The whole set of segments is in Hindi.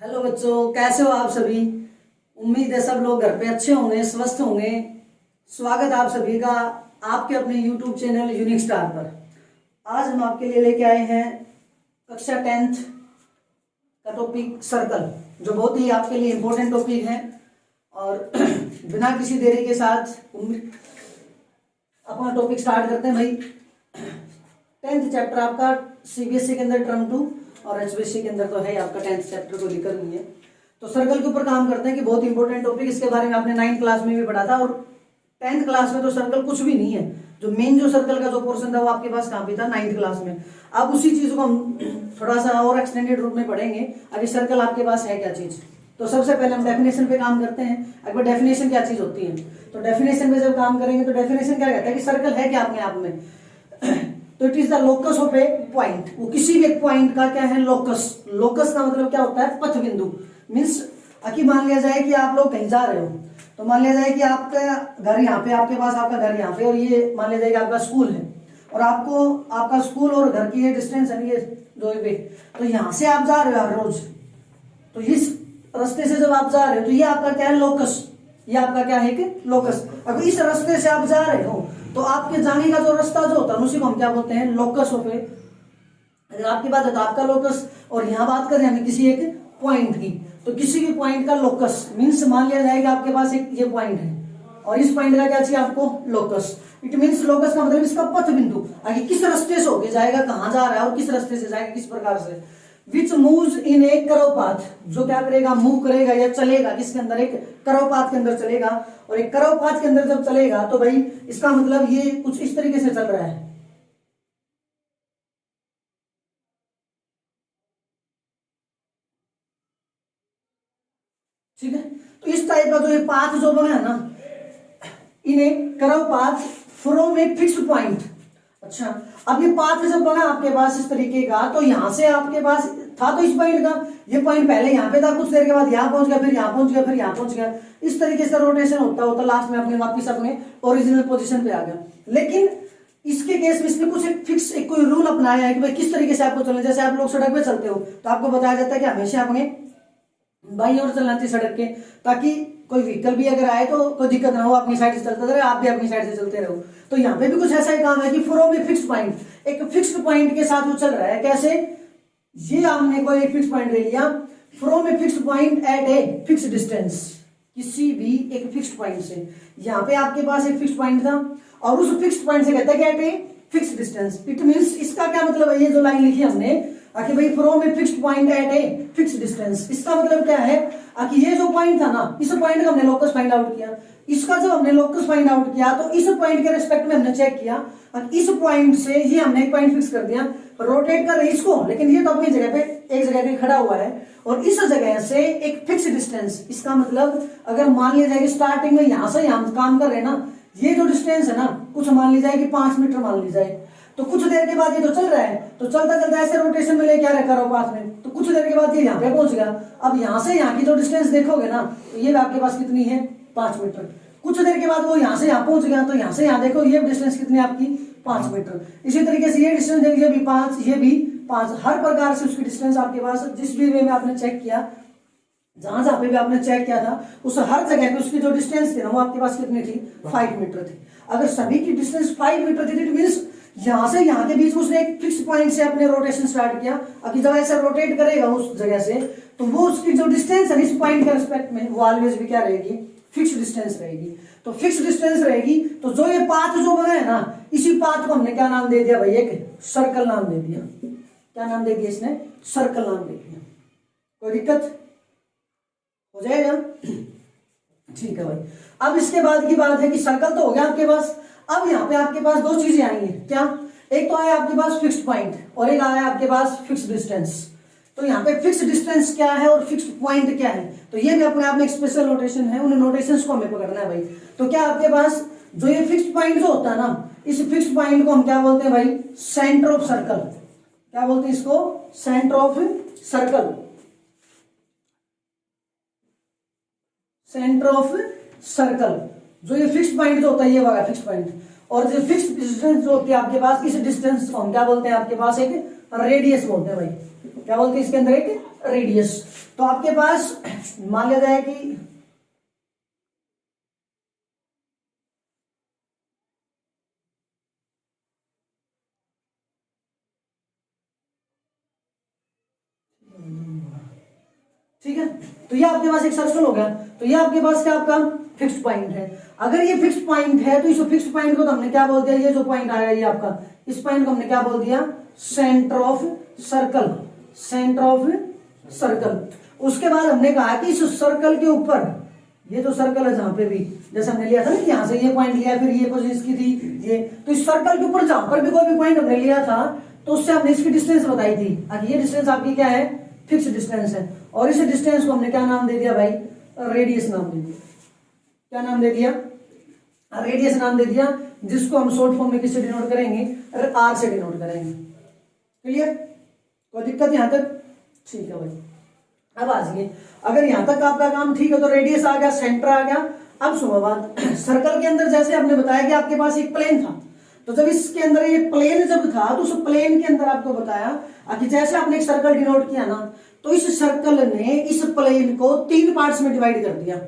हेलो बच्चों, कैसे हो आप सभी। उम्मीद है सब लोग घर पे अच्छे होंगे, स्वस्थ होंगे। स्वागत आप सभी का आपके अपने YouTube चैनल यूनिक स्टार पर। आज हम आपके लिए लेके आए हैं कक्षा 10th का टॉपिक सर्कल, जो बहुत ही आपके लिए इम्पोर्टेंट टॉपिक है। और बिना किसी देरी के साथ अपना टॉपिक स्टार्ट करते हैं भाई। 10th चैप्टर आपका CBSE के अंदर टर्म 2 और HBSE के अंदर तो है आपका 10th चैप्टर को लेकर हुई है। तो सर्कल के ऊपर काम करते हैं कि बहुत इंपॉर्टेंट टॉपिक, इसके बारे में आपने 9th क्लास में भी पढ़ा था और 10th क्लास में तो सर्कल कुछ भी नहीं है। जो मेन जो सर्कल का जो पोर्शन था वो आपके पास कहाँ पे था, 9th क्लास में। अब उसी चीज को हम थोड़ा सा और एक्सटेंडेड रूप में पढ़ेंगे। अभी सर्कल आपके पास है क्या चीज। तो सबसे पहले हम डेफिनेशन पे काम करते हैं। एक बार डेफिनेशन क्या चीज होती है, तो डेफिनेशन पे जब काम करेंगे तो डेफिनेशन क्या कहता है कि सर्कल है क्या अपने आप में। तो it is the locus of A point. वो किसी भी एक पॉइंट का क्या है, लोकस। लोकस का मतलब क्या होता है, पथ बिंदु। मीन्स अकी मान लिया जाए कि आप लोग कहीं जा रहे हो, तो मान लिया जाए कि आपका घर यहाँ पे, आपके पास आपका घर यहाँ पे, और ये मान लिया जाए कि आपका स्कूल है, और आपको आपका स्कूल और घर की ये डिस्टेंस है, ये जो वे, तो यहाँ से आप जा रहे हो हर रोज। तो इस रास्ते से जब आप जा रहे हो तो ये आपका क्या है, लोकस। ये आपका क्या है कि लोकस। अब इस रास्ते से आप जा रहे हो तो आपके जाने का जो रास्ता जो होता है उसी को हम क्या बोलते हैं, लोकस ऑफ ए। अगर आपकी बात है तो आपका लोकस, और यहाँ बात करें हमें किसी एक पॉइंट की, तो किसी भी पॉइंट का लोकस। मीन्स मान लिया जाएगा आपके पास एक ये पॉइंट है और इस पॉइंट का क्या चाहिए आपको, लोकस। इट मीन्स लोकस का मतलब इसका पथ बिंदु, आगे किस रास्ते से होके जाएगा, कहाँ जा रहा है और किस रास्ते से जाएगा, किस प्रकार से। विच moves in a curve path, जो क्या करेगा, मूव करेगा या चलेगा किसके अंदर, एक कर्व पाथ के अंदर चलेगा। और एक कर्व पाथ के अंदर जब चलेगा तो भाई इसका मतलब ये कुछ इस तरीके से चल रहा है। ठीक है, तो इस टाइप का जो ये पाथ जो बना है ना, in a curve path from a fixed point. अच्छा, अब ये पाथ जब बना आपके पास इस तरीके का, तो यहां से आपके पास था तो इस पॉइंट का, ये पॉइंट पहले यहाँ पे था, कुछ देर के बाद यहाँ पहुंच गया, फिर यहाँ पहुंच गया, फिर यहाँ पहुंच गया। इस तरीके से रोटेशन होता होता लास्ट में अपने वापिस अपने ओरिजिनल पोजीशन पे आ गया। लेकिन इसके केस में इसने कुछ एक फिक्स एक कोई रूल अपनाया है कि भाई किस तरीके से आपको चलना। जैसे आप लोग सड़क पे चलते हो तो आपको बताया जाता है कि हमेशा अपने बाईं ओर चलना चाहिए सड़क के, ताकि कोई व्हीकल भी अगर आए तो कोई दिक्कत ना हो, अपनी साइड से चलते रहे, आप भी अपनी साइड से चलते रहो। तो यहाँ पे भी कुछ ऐसा ही काम है कि फ्रॉम ए फिक्स्ड पॉइंट, एक फिक्स्ड पॉइंट के साथ वो चल रहा है। कैसे, ये हमने कोई एक फिक्स पॉइंट ले लिया, from a fixed point at a fixed distance, किसी भी एक फिक्स्ड पॉइंट से। यहाँ पे आपके पास एक फिक्स्ड पॉइंट था और उस फिक्स्ड पॉइंट से कहता है कि at a fixed distance. It means इसका क्या मतलब है, ये जो लाइन लिखी हमने कि भाई from a fixed point at a fixed distance, इसका मतलब क्या है कि ये जो पॉइंट था ना, इस पॉइंट का हमने लोकस फाइंड आउट किया। इसका जब हमने लोकस फाइंड आउट किया तो इस पॉइंट के रिस्पेक्ट में हमने चेक किया, इस पॉइंट से ये हमने एक पॉइंट फिक्स कर दिया, रोटेट कर रहे इसको, लेकिन ये तो अपनी जगह पे एक जगह पे खड़ा हुआ है, और इस जगह से एक फिक्स डिस्टेंस। इसका मतलब अगर मान लिया जाए कि स्टार्टिंग में यहां से हम काम कर रहे हैं ना, ये जो डिस्टेंस है ना, कुछ मान ली जाए कि 5 मीटर मान ली जाए, तो कुछ देर के बाद ये तो चल रहा है, तो चलता चलता ऐसे रोटेशन में लेके आ रहा है पाथ में, तो कुछ देर के बाद ये यहाँ पे पहुंच गया। अब यहाँ से यहाँ की जो डिस्टेंस देखोगे ना, तो ये आपके पास कितनी है, 5 मीटर। कुछ देर के बाद वो यहाँ से यहाँ पहुंच गया, तो यहाँ से यहाँ देखो ये डिस्टेंस कितनी आपकी, 5 मीटर। इसी तरीके से ये डिस्टेंस देखिए, भी 5, ये भी 5। हर प्रकार से उसकी डिस्टेंस आपके पास जिस भी वे में आपने चेक किया, जहां जहां पे भी आपने चेक किया था, उस हर जगह पे उसकी जो डिस्टेंस थी ना, वो आपके पास कितनी थी, 5 मीटर थी। अगर सभी की डिस्टेंस 5 मीटर थी, इट मींस यहां से यहां के बीच में उसने एक फिक्स पॉइंट से अपने रोटेशन स्टार्ट किया। अभी जब ऐसे रोटेट करेगा उस जगह से, तो वो उसकी जो डिस्टेंस है इस पॉइंट के रिस्पेक्ट में, वो ऑलवेज भी क्या रहेगी, फिक्स डिस्टेंस रहेगी। तो फिक्स डिस्टेंस रहेगी, तो जो ये पाथ जो बना है ना, इसी पाथ को हमने क्या नाम दे दिया भाई, एक सर्कल नाम दे दिया। क्या नाम दे दिया इसने, सर्कल नाम दे दिया। कोई दिक्कत हो जाएगा, ठीक है भाई। अब इसके बाद की बात है कि सर्कल तो हो गया आपके पास। अब यहाँ पे आपके पास दो चीजें आई हैं, क्या, एक तो आया आपके पास फिक्स्ड पॉइंट और एक आया आपके पास फिक्स्ड डिस्टेंस। तो यहाँ पे फिक्स्ड डिस्टेंस क्या है और फिक्स्ड पॉइंट क्या है, तो ये भी अपने आप में एक स्पेशल नोटेशन है, उन नोटेशंस को हमें पकड़ना है भाई। तो क्या आपके पास जो ये फिक्स्ड पॉइंट जो होता है ना, इस फिक्स्ड पॉइंट को हम क्या बोलते हैं भाई, सेंटर ऑफ सर्कल। क्या बोलते हैं इसको, centre of circle, centre of circle. जो ये फिक्स्ड पॉइंट जो होता है, ये वाला फिक्स्ड पॉइंट, और जो फिक्स डिस्टेंस जो होती है आपके पास, इस डिस्टेंस को हम क्या बोलते हैं आपके पास, एक रेडियस बोलते हैं भाई। क्या बोलते हैं इसके अंदर, एक रेडियस। तो आपके पास मान लिया जाए कि ठीक है, तो ये आपके पास एक सर्कल हो गया। तो ये आपके पास क्या, आपका फिक्स्ड पॉइंट है। अगर ये फिक्स्ड पॉइंट है तो इस फिक्स्ड पॉइंट को तो हमने क्या बोल दिया, ये जो पॉइंट आया ये आपका, इस पॉइंट को हमने क्या बोल दिया, centre of circle, centre of circle. उसके बाद हमने कहा कि इस सर्कल के ऊपर, ये जो सर्कल है जहां पे भी, जैसे हमने लिया था ना कि यहां से ये पॉइंट लिया, फिर ये पोजीशन इसकी थी ये, तो इस सर्कल के ऊपर जहां पर भी कोई भी पॉइंट हमने लिया था तो उससे हमने इसकी डिस्टेंस बताई थी। अब ये डिस्टेंस आपकी क्या है, फिक्स डिस्टेंस है। और इस डिस्टेंस को हमने क्या नाम दे दिया भाई, रेडियस नाम दे दिया। क्या नाम दे दिया, रेडियस नाम दे दिया, जिसको हम शॉर्ट फॉर्म में किससे डिनोट करेंगे, आर से डिनोट करेंगे। क्लियर, कोई दिक्कत यहां तक? ठीक है भाई। अब आ जाइए, अगर यहां तक आपका काम ठीक है तो रेडियस आ गया, सेंटर आ गया। अब सुनो बात, सर्कल के अंदर जैसे आपने बताया कि आपके पास एक प्लेन था, तो जब इसके अंदर ये प्लेन जब था तो उस प्लेन के अंदर आपको बताया कि जैसे आपने एक सर्कल डिनोट किया ना, तो इस सर्कल ने इस प्लेन को 3 पार्ट्स में डिवाइड कर दिया।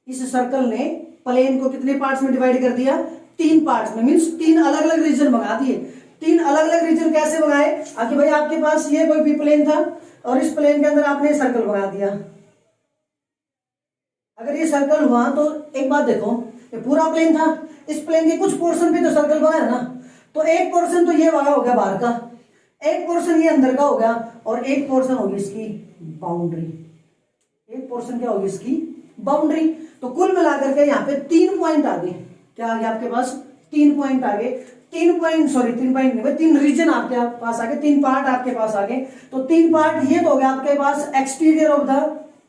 इस सर्कल ने प्लेन को कितने पार्ट्स में डिवाइड कर दिया, 3 पार्ट्स में, मींस 3 अलग अलग रीजन बना दिए। 3 अलग अलग रीजन कैसे बनाए, कि भाई आपके पास ये कोई भी प्लेन था और इस प्लेन के अंदर आपने सर्कल बना दिया। अगर ये सर्कल हुआ तो एक बात देखो, ये पूरा प्लेन था, इस प्लेन के कुछ पोर्शन पे तो सर्कल बना है ना, तो एक पोर्शन तो ये वाला हो गया बाहर का, एक पोर्शन ये अंदर का हो गया, और एक पोर्शन होगी इसकी बाउंड्री। एक पोर्शन क्या होगी इसकी, बाउंड्री। तो कुल मिलाकर के यहाँ पे 3 पॉइंट आ गए। क्या आ गया आपके पास, 3 पॉइंट आ गए। 3 पॉइंट, सॉरी 3 पॉइंट नहीं, 3 रीजन आपके पास आ गए, 3 पार्ट आपके पास आ गए। तो 3 पार्ट ये तो हो गया आपके पास exterior of the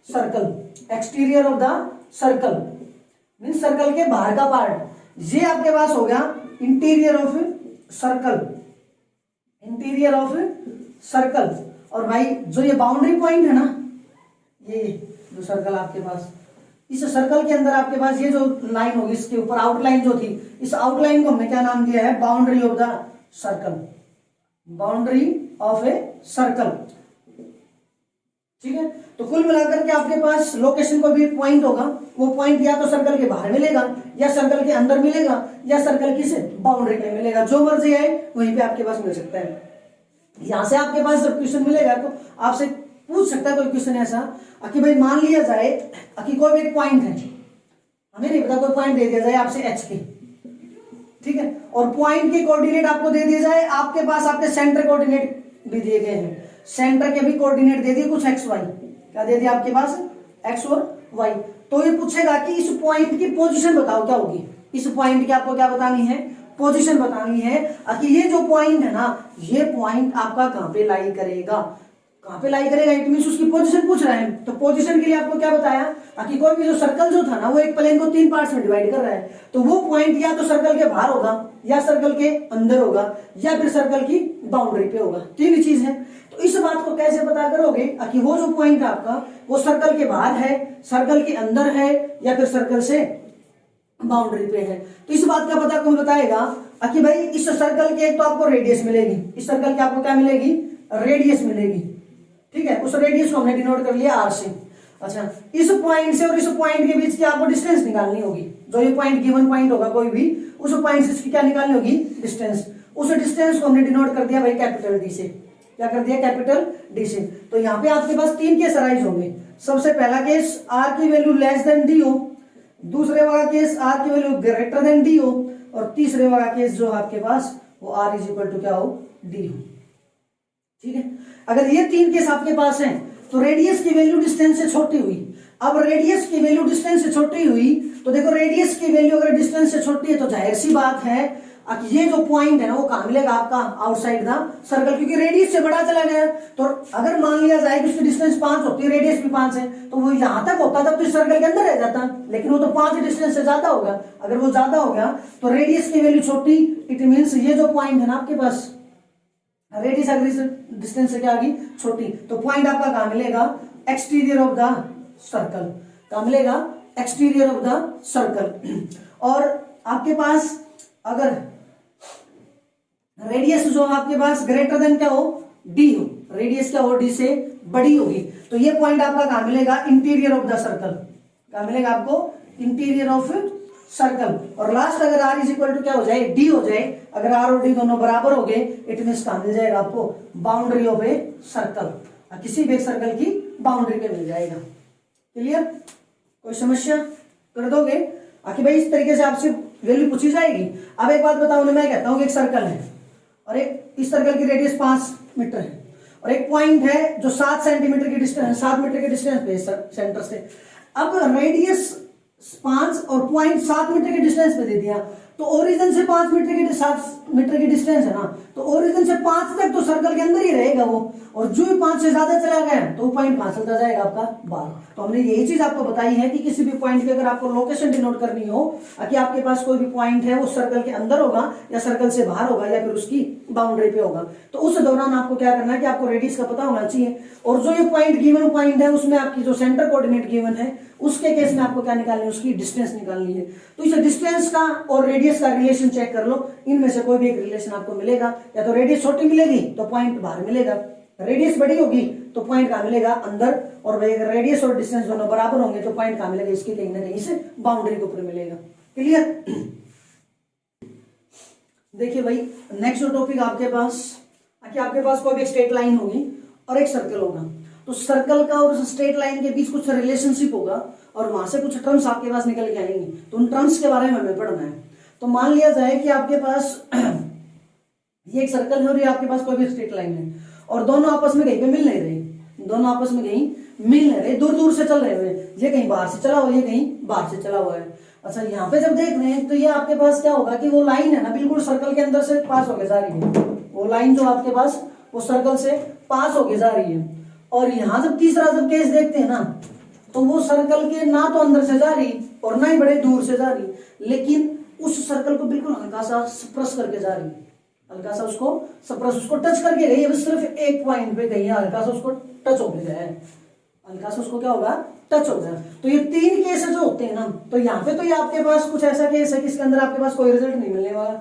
circle, exterior of the circle mean circle के बाहर का पार्ट। ये आपके पास हो गया interior of circle, interior of circle. और भाई जो ये बाउंड्री पॉइंट है ना, ये जो सर्कल आपके पास, इस सर्कल के अंदर आपके पास ये जो लाइन होगी, इसके ऊपर आउटलाइन जो थी, इस आउटलाइन को हमने क्या नाम दिया है, boundary of the circle, boundary of a circle. ठीक है, तो कुल मिलाकर के आपके पास लोकेशन को भी एक पॉइंट होगा, वो पॉइंट या तो सर्कल के बाहर मिलेगा, या सर्कल के अंदर मिलेगा, या सर्कल की से बाउंड्री पे मिलेगा। जो मर्जी है वहीं पे आपके पास मिल सकता है। यहां से आपके पास जब क्वेश्चन मिलेगा तो आपसे पूछ सकता है कोई क्वेश्चन ऐसा कि भाई मान लिया जाए कि कोई भी एक पॉइंट है, हमें नहीं पता, कोई पॉइंट दे दिया जाए आपसे एच के, ठीक है, और पॉइंट के कोऑर्डिनेट आपको दे दिए जाए, आपके पास आपके सेंटर कोऑर्डिनेट भी दिए गए हैं, सेंटर के भी कोऑर्डिनेट दे दिए कुछ एक्स वाई, क्या दे दिया आपके पास, एक्स और वाई। तो ये पूछेगा कि इस पॉइंट की पोजीशन बताओ क्या होगी, इस पॉइंट की आपको क्या बतानी है, पोजीशन बतानी है कि ये जो पॉइंट है ना, ये पॉइंट आपका कहां पे लाई करेगा, कहां पे लाई करेगा, इट मींस उसकी पोजीशन पूछ रहे हैं। तो पोजीशन के लिए आपको क्या बताया कि कोई भी जो सर्कल जो था ना, वो एक प्लेन को 3 पार्ट्स में डिवाइड कर रहा है, तो वो पॉइंट या तो सर्कल के बाहर होगा, या सर्कल के अंदर होगा, या फिर सर्कल की बाउंड्री पे होगा। 3 चीज है। तो इस बात को कैसे पता करोगे कि वो जो पॉइंट आपका वो सर्कल के बाहर है, सर्कल के अंदर है, या फिर सर्कल से बाउंड्री पे है। तो इस बात का पता कौन बताएगा कि भाई इस सर्कल की एक तो आपको रेडियस मिलेगी, इस सर्कल की आपको क्या मिलेगी, रेडियस मिलेगी। ठीक है, उस रेडियस को हमने डिनोट कर लिया आर से। अच्छा, इस पॉइंट से और इस पॉइंट के बीच की आपको डिस्टेंस निकालनी होगी। जो ये पॉइंट गिवन पॉइंट होगा कोई भी, उस पॉइंट से इसकी क्या निकालनी होगी, डिस्टेंस। उस डिस्टेंस को हमने डिनोट कर दिया भाई कैपिटल डी से। क्या कर दिया, कैपिटल डी से। तो यहाँ पे आपके पास 3 केस अराइज होंगे। सबसे पहला केस आर की वैल्यू लेस देन डी हो, दूसरे वाला केस आर की वैल्यू ग्रेटर देन डी हो, और तीसरे वाला केस जो आपके पास वो आर इज इक्वल टू क्या हो, डी हो। ठीक है, अगर ये 3 केस आपके पास हैं तो रेडियस की वैल्यू डिस्टेंस से छोटी हुई। अब रेडियस की वैल्यू डिस्टेंस से छोटी हुई तो देखो, रेडियस की वैल्यू अगर डिस्टेंस से छोटी है तो जाहिर सी बात है कि ये जो पॉइंट है ना वो कहां मिलेगा आपका, आउटसाइड द सर्कल, क्योंकि रेडियस से बड़ा चला गया। तो अगर मान लिया जाए कि उसकी डिस्टेंस 5 होती है, रेडियस भी 5 है, तो वो यहां तक होता तब तो इस सर्कल के अंदर रह जाता, लेकिन वो तो 5 डिस्टेंस से ज्यादा होगा। अगर वो ज्यादा हो गया तो रेडियस की वैल्यू छोटी, इट मीन्स ये जो पॉइंट है ना आपके पास, रेडियस अगर डिस्टेंस से क्या आ गई, छोटी, तो पॉइंट आपका कहां मिलेगा, एक्सटीरियर ऑफ द सर्कल। कहां मिलेगा, एक्सटीरियर ऑफ द सर्कल। और आपके पास अगर रेडियस जो आपके पास ग्रेटर देन क्या हो, डी हो, रेडियस क्या हो, डी से बड़ी होगी, तो ये पॉइंट आपका कहां मिलेगा, इंटीरियर ऑफ द सर्कल। कहां मिलेगा आपको, इंटीरियर ऑफ सर्कल। और लास्ट अगर r इज इक्वल टू क्या हो जाए, डी हो जाए, अगर r और d दोनों बराबर हो गए, इट मींस कहां मिल जाएगा आपको, बाउंड्री ऑफ ए सर्कल, किसी भी एक सर्कल की बाउंड्री पे मिल जाएगा। क्लियर, कोई समस्या कर दोगे? आखिर भाई इस तरीके से आपसे वैल्यू पूछी जाएगी। अब एक बात बताओ ना, मैं कहता हूं कि एक सर्कल है और एक इस सर्कल की रेडियस 5 मीटर है और एक पॉइंट है जो 7 सेंटीमीटर की डिस्टेंस, 7 मीटर के डिस्टेंस पे सेंटर से। अब रेडियस 5 और पॉइंट 7 मीटर के डिस्टेंस पे दे दिया, तो ओरिजिन से 5 मीटर की 7 मीटर की डिस्टेंस है ना, तो ओरिजिन से 5 तक तो सर्कल के अंदर ही रहेगा वो, और जो भी 5 से ज्यादा चला गया तो वो पॉइंट कहां चलता जाएगा आपका बाहर। तो हमने यही चीज आपको बताई है कि किसी भी पॉइंट की अगर आपको लोकेशन डिनोट करनी हो कि आपके पास कोई भी पॉइंट है वो सर्कल के अंदर होगा या सर्कल से बाहर होगा या फिर उसकी बाउंड्री पे होगा, तो उस दौरान आपको क्या करना है कि आपको रेडियस का पता होना चाहिए। और जो ये पॉइंट गिवन पॉइंट है उसमें आपकी जो सेंटर कोऑर्डिनेट गिवन है उसके केस में आपको क्या निकालनी है, उसकी डिस्टेंस निकालनी है। तो इस डिस्टेंस का और रेडियस का रिलेशन चेक कर लो, इनमें से कोई भी एक रिलेशन आपको मिलेगा, या तो रेडियस छोटी मिलेगी तो पॉइंट बाहर मिलेगा, रेडियस बड़ी होगी तो पॉइंट कहां मिलेगा, अंदर, और रेडियस और डिस्टेंस दोनों बराबर होंगे तो पॉइंट कहां मिलेगा, इसके कहीं ना कहीं से बाउंड्री के ऊपर मिलेगा। क्लियर? देखिए भाई नेक्स्ट जो टॉपिक आपके पास कोई भी स्ट्रेट लाइन होगी और एक सर्कल होगा, तो सर्कल का और स्ट्रेट लाइन के बीच कुछ रिलेशनशिप होगा और वहां से कुछ टर्म्स आपके पास निकल के आएंगे, तो उन टर्म्स के बारे में हमें पढ़ना है। तो मान लिया जाए कि आपके पास ये एक सर्कल है और ये आपके पास कोई भी स्ट्रेट लाइन है और दोनों आपस में कहीं पे मिल नहीं रहे, दोनों आपस में कहीं मिल नहीं रहे, दूर दूर से चल रहे हुए, ये कहीं बाहर से चला हुआ, ये कहीं बाहर से चला हुआ है। अच्छा, यहाँ पे जब देख रहे हैं तो ये आपके पास क्या होगा कि वो लाइन है ना बिल्कुल सर्कल के अंदर से पास होके जा रही है, वो लाइन जो आपके पास वो सर्कल से पास होके जा रही है। और यहाँ जब तीसरा जब केस देखते हैं ना, तो वो सर्कल के ना तो अंदर से जा रही और ना ही बड़े दूर से जा रही, लेकिन उस सर्कल को बिल्कुल हल्का सा स्पर्श करके जा रही, हल्का सा उसको स्पर्श, उसको टच करके गई है, सिर्फ एक पॉइंट पे गई है, हल्का सा उसको टच हो गया है, हल्का सा उसको क्या होगा, टच हो गया। तो ये 3 केस जो होते हैं ना, तो यहाँ पे तो ये आपके पास कुछ ऐसा केस है कि इसके अंदर आपके पास कोई रिजल्ट नहीं मिलने वाला।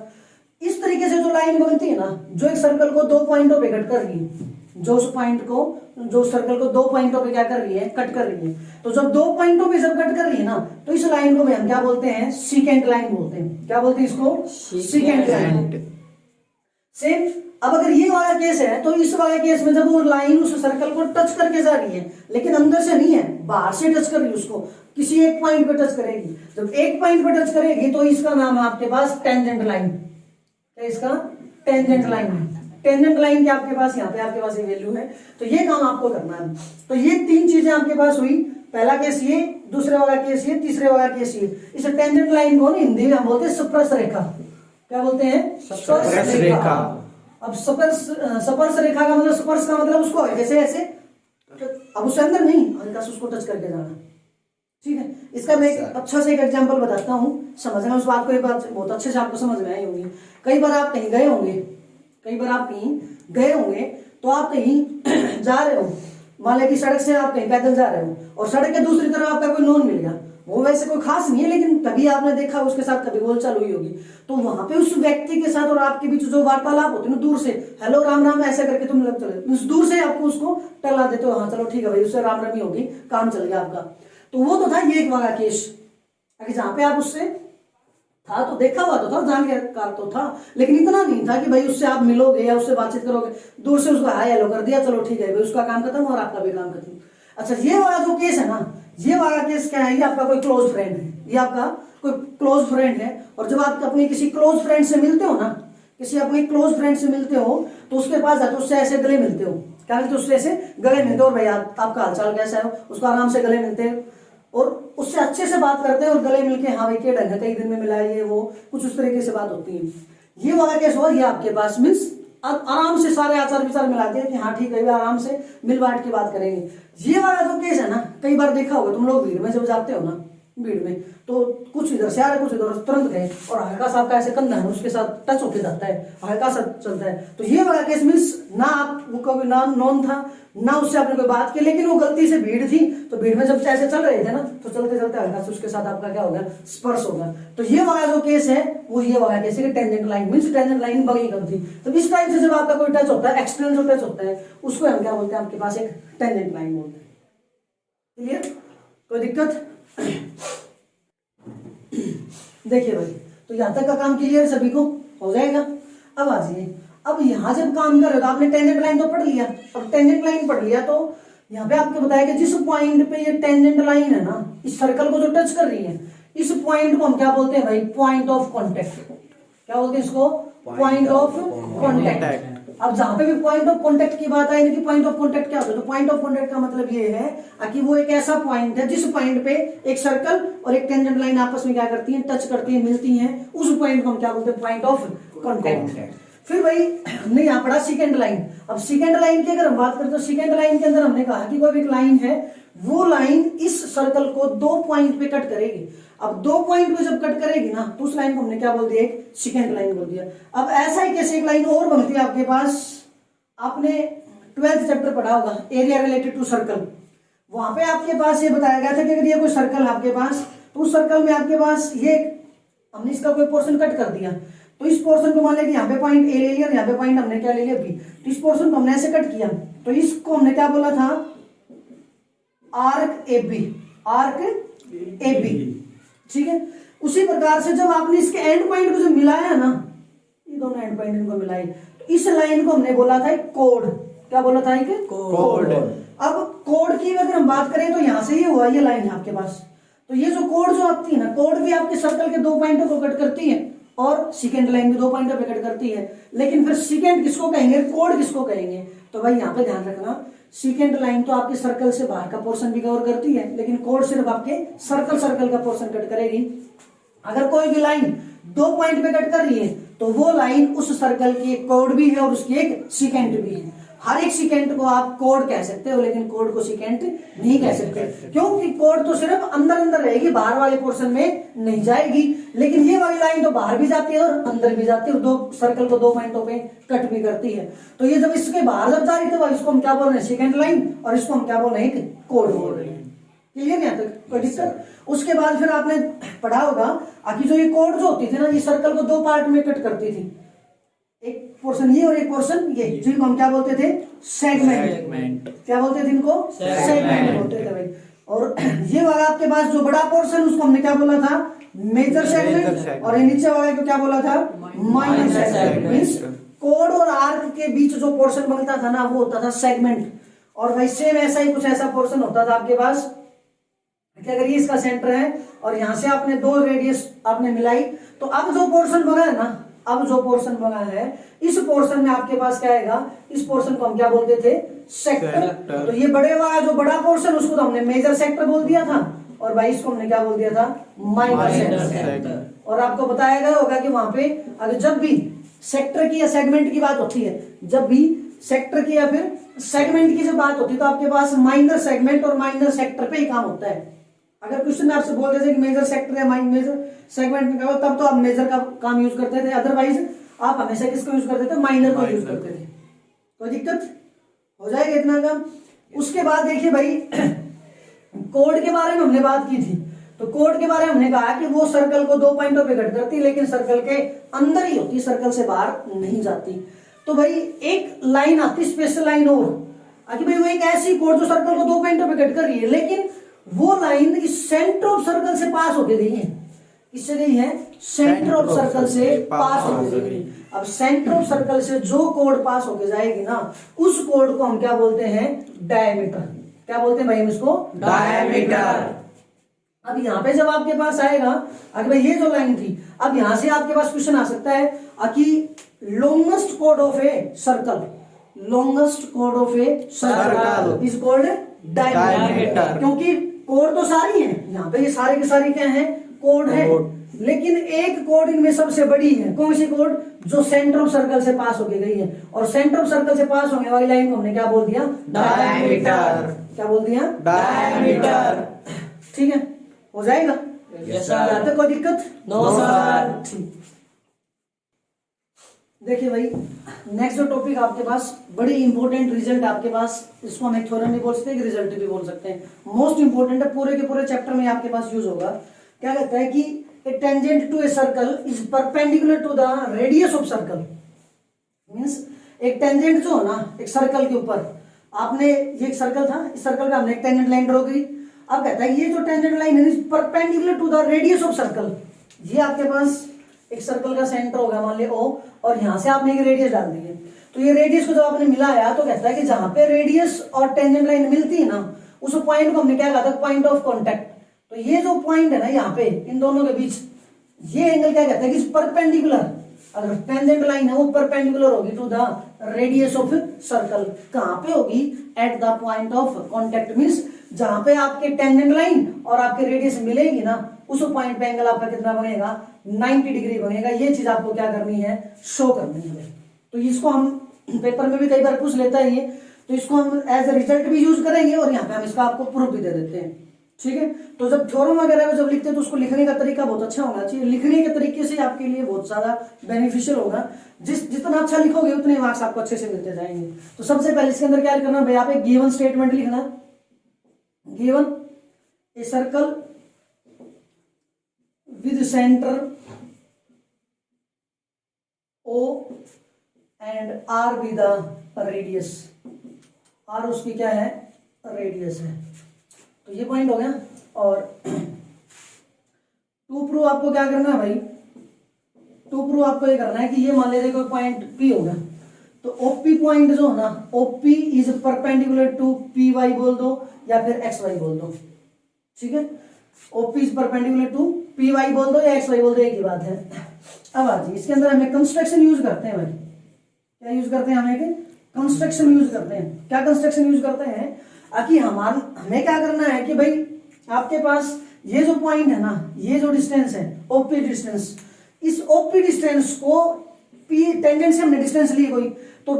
इस तरीके से जो लाइन बनती है ना, जो एक सर्कल को 2 पॉइंटों पे कट कर रही है, जो उस पॉइंट को, जो सर्कल को 2 पॉइंटों पे क्या कर रही है, कट कर रही है, तो जब 2 पॉइंटों पे जब कट कर रही है ना, तो इस लाइन को हम क्या बोलते हैं, सीकेंट लाइन बोलते हैं। क्या बोलते हैं इसको, सीकेंट लाइन। सेम अब अगर ये वाला केस है तो इस वाले केस में जब वो लाइन उस सर्कल को टच करके जा रही है, लेकिन अंदर से नहीं है, बाहर से टच कर रही है, उसको किसी एक पॉइंट पे टच करेगी, जब एक पॉइंट पे टच करेगी तो इसका नाम है आपके पास टेंजेंट लाइन। क्या इसका, टेंजेंट लाइन है। टेंजेंट लाइन के आपके पास यहाँ पे आपके पास ये वैल्यू है, तो ये काम आपको करना है। तो ये 3 चीजें आपके पास हुई, पहला केस ये, दूसरे वाला केस ये, तीसरे वाला केस ये। इस टेंजेंट लाइन को हिंदी में हम बोलते हैं स्पर्श रेखा। क्या बोलते हैं, स्पर्श रेखा। अब स्पर्श रेखा का मतलब, स्पर्श का मतलब उसको ऐसे ऐसे, अब उससे अंदर नहीं, हल्का से उसको टच करके जाना। ठीक है, इसका मैं एक अच्छा से एक एग्जांपल बताता हूँ, समझना उस बात को, एक बात बहुत अच्छे से आपको समझ में आई होगी। कई बार आप कहीं गए होंगे, तो आप कहीं जा रहे हो, मान लें कि सड़क से आप कहीं पैदल जा रहे हो और सड़क के दूसरी तरफ आपका कोई नॉन मिल गया, वो वैसे कोई खास नहीं है लेकिन कभी आपने देखा उसके साथ कभी बोलचाल हुई होगी, तो वहां पे उस व्यक्ति के साथ और आपके बीच जो वार्तालाप होती है ना, दूर से हेलो राम राम ऐसे करके तुम लोग चले, दूर से आपको उसको टला देते हो, हाँ चलो ठीक है भाई, उससे राम रामी होगी, काम चल गया आपका। तो वो तो था ये एक वाला केस, जहाँ पे आप उससे था तो देखा हुआ तो था, जानकार तो था, लेकिन इतना नहीं था कि भाई उससे आप मिलोगे या उससे बातचीत करोगे, दूर से उसको हाय हेलो कर दिया, चलो ठीक है भाई, उसका काम खत्म और आपका भी काम खत्म। अच्छा, ये वाला जो केस है ना, ये वाला केस क्या है, ये आपका कोई क्लोज फ्रेंड है, ये आपका कोई क्लोज फ्रेंड है, और जब आप अपनी किसी क्लोज फ्रेंड से मिलते हो ना, किसी अपने क्लोज फ्रेंड से मिलते हो तो उसके पास जाते हो, उससे ऐसे गले मिलते हो, क्या मिलते हो, उससे ऐसे गले मिलते हो, और भाई आपका हालचाल कैसा है, उसको आराम से गले मिलते हैं और उससे अच्छे से बात करते हैं और गले मिलके हाँ भाई क्या ढंग है, कई दिन में मिला ये वो, कुछ उस तरीके से बात होती है। ये वाला केस हुआ, ये आपके पास मीन्स आराम से सारे आचार विचार मिलाते हैं कि हाँ ठीक है, आराम से मिल बांट के बात करेंगे। ये वाला जो केस है ना, कई बार देखा होगा तुम लोग, भीड़ में जब जाते हो ना, भीड़ में तो कुछ इधर से आ रहे, कुछ इधर, तुरंत गए और हल्का सा आपका ऐसे कंधा है उसके साथ टच होके जाता है, हल्का सा चलता है, तो ये वाला केस मीन्स ना आप वो कभी ना नॉन था ना उससे आपने कोई बात की, लेकिन वो गलती से भीड़ थी, तो भीड़ में जब ऐसे चल रहे थे ना, तो चलते चलते हल्का से उसके साथ आपका क्या होगा, स्पर्श होगा। तो ये वाला जो केस है वो ये वाला केस है कि tangent line means tangent line बगी कम थी। तो इस टाइप से जब आपका कोई टच होता है, एक्सटर्नल जो टच होता है, उसको हम क्या बोलते हैं, आपके पास एक टेंजेंट लाइन बोलते हैं। क्लियर, कोई दिक्कत? देखिए भाई, तो यहां तक का काम क्लियर सभी को हो जाएगा। अब आ जाइए, अब यहां जब काम कर रहे हो तो आपने टेंजेंट लाइन तो पढ़ लिया। अब टेंजेंट लाइन पढ़ लिया तो यहाँ पे आपको बताया कि जिस पॉइंट पे ये टेंजेंट लाइन है ना, इस सर्कल को जो टच कर रही है, इस पॉइंट को हम क्या बोलते हैं भाई, पॉइंट ऑफ कॉन्टेक्ट। क्या बोलते हैं इसको? Point of contact. अब जहां पे भी पॉइंट ऑफ कॉन्टेक्ट की बात आई कि पॉइंट ऑफ कॉन्टेक्ट क्या होता है, तो पॉइंट ऑफ कॉन्टेक्ट का मतलब ये है कि वो एक ऐसा पॉइंट है जिस पॉइंट पे एक सर्कल और एक टेंजेंट लाइन आपस में क्या करती है, टच करती है, मिलती हैं, उस पॉइंट को हम क्या बोलते हैं, पॉइंट ऑफ कॉन्टेक्ट। फिर भाई हमने यहाँ पढ़ा सेकेंड लाइन। अब सेकेंड लाइन की अगर हम बात करें तो सेकेंड लाइन के अंदर हमने कहा कि कोई भी लाइन है, वो लाइन इस सर्कल को 2 पॉइंट पे कट करेगी। अब 2 पॉइंट पे जब कट करेगी ना, तो उस लाइन को हमने क्या बोल दिया, एक सेकेंड लाइन बोल दिया। अब ऐसा ही कैसे एक लाइन और बनती है आपके पास, आपने 12th चैप्टर पढ़ा होगा, एरिया रिलेटेड टू सर्कल। वहां पे आपके पास ये बताया गया था कि अगर ये कोई सर्कल है आपके पास, तो उस सर्कल में आपके पास ये हमने इसका कोई पोर्शन कट कर दिया, तो इस पोर्शन को मान लिया कि यहाँ पे पॉइंट ए ले लिया, यहाँ पे पॉइंट हमने क्या ले लिया, बी। तो इस पोर्शन को हमने ऐसे कट किया, तो इसको हमने क्या बोला था, arc A B, arc A B, ठीक है। उसी प्रकार से जब आपने इसके एंड पॉइंट को जब मिलाया ना, ये दोनों एंड पॉइंट इनको मिलाई, तो इस लाइन को हमने बोला था कोड। क्या बोला था, कोड। अब कोड की अगर हम बात करें तो यहां से ये हुआ, ये लाइन है आपके पास, तो ये जो कोड जो आती है ना, कोड भी आपके सर्कल के 2 पॉइंटों को कट करती है और सेकेंड लाइन भी 2 पॉइंटों पे कट करती है। लेकिन फिर सेकेंड किसको कहेंगे, कोड किसको कहेंगे? तो भाई यहाँ पे ध्यान रखना, सेकेंड लाइन तो आपके सर्कल से बाहर का पोर्शन भी कवर करती है, लेकिन कोड सिर्फ आपके सर्कल का पोर्शन कट करेगी। अगर कोई भी लाइन 2 पॉइंट पे कट कर रही है, तो वो लाइन उस सर्कल की एक कोड भी है और उसकी एक सेकेंड भी है। हर एक सेकेंड को आप कोड कह सकते हो, लेकिन कोड को सेकेंड नहीं कह सकते, क्योंकि कोड तो सिर्फ अंदर अंदर रहेगी, बाहर वाले पोर्शन में नहीं जाएगी। लेकिन ये वाली लाइन तो बाहर भी जाती है और अंदर भी जाती है और 2 सर्कल को 2 पॉइंटों पे कट भी करती है। तो ये जब इसके बाहर जब जा रही है, तो इसको हम क्या बोल रहे हैं, सेकेंड लाइन, और इसको हम क्या बोल रहे हैं, कोड बोल रहे हैं। क्लियर है यहाँ तक, कोई दिक्कत? उसके बाद फिर आपने पढ़ा होगा कि जो ये कोड जो होती थी ना, ये सर्कल को 2 पार्ट में कट करती थी, एक पोर्शन ये और एक पोर्शन ये, जिनको हम क्या बोलते थे, सेगमेंट। क्या बोलते थे इनको, सेगमेंट बोलते थे भाई। और ये वाला आपके पास जो बड़ा पोर्शन, उसको हमने क्या बोला था, मेजर सेगमेंट, और ये नीचे वाले को क्या बोला था, माइनर सेगमेंट। कोड और आर्क के बीच जो पोर्शन बनता था ना, वो होता था सेगमेंट। और भाई सेम ऐसा ही कुछ ऐसा पोर्शन होता था आपके पास कि अगर ये इसका सेंटर है और यहां से आपने 2 रेडियस आपने मिलाई, तो अब जो पोर्शन बना है ना, अब जो पोर्शन बना है, इस पोर्शन में आपके पास क्या आएगा, इस पोर्शन को हम क्या बोलते थे, सेक्टर। तो ये बड़े वाला जो बड़ा पोर्शन, उसको तो हमने मेजर सेक्टर बोल दिया था, और भाई इसको हमने क्या बोल दिया था, माइनर सेक्टर। और आपको बताया गया होगा कि वहां पे अगर जब भी सेक्टर की या सेगमेंट की बात होती है, जब भी सेक्टर की या फिर सेगमेंट की जब बात होती है, तो आपके पास माइनर सेगमेंट और माइनर सेक्टर पे ही काम होता है। अगर क्वेश्चन में आपसे बोल देते कि मेजर सेक्टर या मेजर सेगमेंट में क्या, तब तो आप मेजर का काम यूज करते थे, अदरवाइज आप हमेशा किसको यूज करते थे, माइनर को यूज करते थे। कोई दिक्कत हो जाएगा इतना काम। उसके बाद देखिए भाई, कोड के बारे में हमने बात की थी, तो कोड के बारे में हमने कहा कि वो सर्कल को 2 पॉइंटों पे कट करती, लेकिन सर्कल के अंदर ही होती, सर्कल से बाहर नहीं जाती। तो भाई एक लाइन आती, स्पेशल लाइन, और भाई वो एक ऐसी कोड जो सर्कल को 2 पॉइंटों पे कट कर रही है, लेकिन वो लाइन इस सेंटर ऑफ सर्कल से पास होके गई है। किससे गई है, सेंटर ऑफ सर्कल से पास होके गई। अब सेंटर ऑफ सर्कल से जो कोड पास होके जाएगी ना, उस कोड को हम क्या बोलते हैं, डायमीटर। क्या बोलते हैं भाई हम इसको, डायमीटर। अब यहाँ पे जब आपके पास आएगा, अगर भाई ये जो लाइन थी, अब यहां से आपके पास क्वेश्चन आ सकता है कि longest code of a circle, longest code of a circle is called diameter. क्योंकि कोड तो सारी है, यहाँ पे ये सारे के सारे क्या है, कोड है, लेकिन एक कोड इनमें सबसे बड़ी है। कौन सी कोड, जो सेंटर ऑफ सर्कल से पास होके गई है, और सेंटर ऑफ सर्कल से पास होने वाली लाइन को हमने क्या बोल दिया, डायमीटर। क्या बोल दिया, डायमीटर। ठीक है, हो जाएगा, यस सर। कोई दिक्कत, नो सर। ठीक। देखिए भाई, नेक्स्ट जो टॉपिक आपके पास बड़ी इंपॉर्टेंट रिजल्ट आपके पास, इसको हम एक थ्योरम भी बोल सकते हैं, एक रिजल्ट भी बोल सकते हैं, मोस्ट इंपॉर्टेंट है, पूरे के पूरे चैप्टर में आपके पास यूज होगा। क्या कहता है कि a tangent to a circle is perpendicular to the radius of circle. Means एक टेंजेंट जो है ना एक सर्कल के ऊपर, आपने ये एक सर्कल था, इस सर्कल पे हमने एक टेंजेंट लाइन ड्रॉ की। अब कहता है ये जो टेंजेंट लाइन है perpendicular to the radius of circle. ये आपके पास एक सर्कल का सेंटर होगा मान लिया ओ, और यहां से आपने एक रेडियस डाल दी है। तो ये रेडियस को जब आपने मिलाया तो कहता है कि जहां पे रेडियस और टेंजेंट लाइन मिलती है ना, उस पॉइंट को हमने क्या कहा था, पॉइंट ऑफ कॉन्टेक्ट। तो ये जो पॉइंट है ना यहाँ पे इन दोनों के बीच, ये एंगल क्या कहता है कि परपेंडिकुलर, अगर टेंजेंट लाइन है वो परपेंडिकुलर होगी to the radius of circle. कहां पे होगी, at the point of contact. Means जहां पे आपके टेंजेंट लाइन और आपके रेडियस मिलेगी ना, उस पॉइंट पे एंगल आपका कितना बनेगा, 90 डिग्री बनेगा। ये चीज आपको क्या करनी है, शो करनी है। तो इसको हम पेपर में भी कई बार पूछ लेता है ये, तो इसको हम एज ए रिजल्ट भी यूज करेंगे और यहाँ पे हम इसका आपको प्रूफ भी दे देते हैं। ठीक है, तो जब थ्योरम वगैरह जब लिखते हैं तो उसको लिखने का तरीका बहुत अच्छा होना चाहिए। लिखने के तरीके से आपके लिए बहुत ज्यादा बेनिफिशियल होगा। जितना अच्छा लिखोगे उतने मार्क्स आपको अच्छे से मिलते जाएंगे। तो सबसे पहले इसके अंदर क्या करना भाई, आप एक गिवन स्टेटमेंट लिखना। Given A circle with centre O and R be the radius. R उसकी क्या है, रेडियस है। तो ये पॉइंट हो गया। और टू प्रूव आपको क्या करना है भाई, टू प्रूव आपको ये करना है कि ये मान लीजिए कोई पॉइंट P होगा, तो OP पॉइंट जो है ना, OP is perpendicular to PY बोल दो या फिर XY बोल दो। ठीक है, OP is perpendicular to PY बोल दो या XY बोल दो, एक ही बात है। अब आजी इसके अंदर हमें कंस्ट्रक्शन यूज करते हैं भाई। क्या यूज करते हैं, हमें कंस्ट्रक्शन यूज करते हैं। क्या कंस्ट्रक्शन यूज करते हैं कि हमें क्या करना है कि भाई आपके पास ये जो पॉइंट है ना, ये जो डिस्टेंस है ओपी डिस्टेंस, इस ओपी डिस्टेंस को पी टेंजेंट से हमने डिस्टेंस ली कोई, तो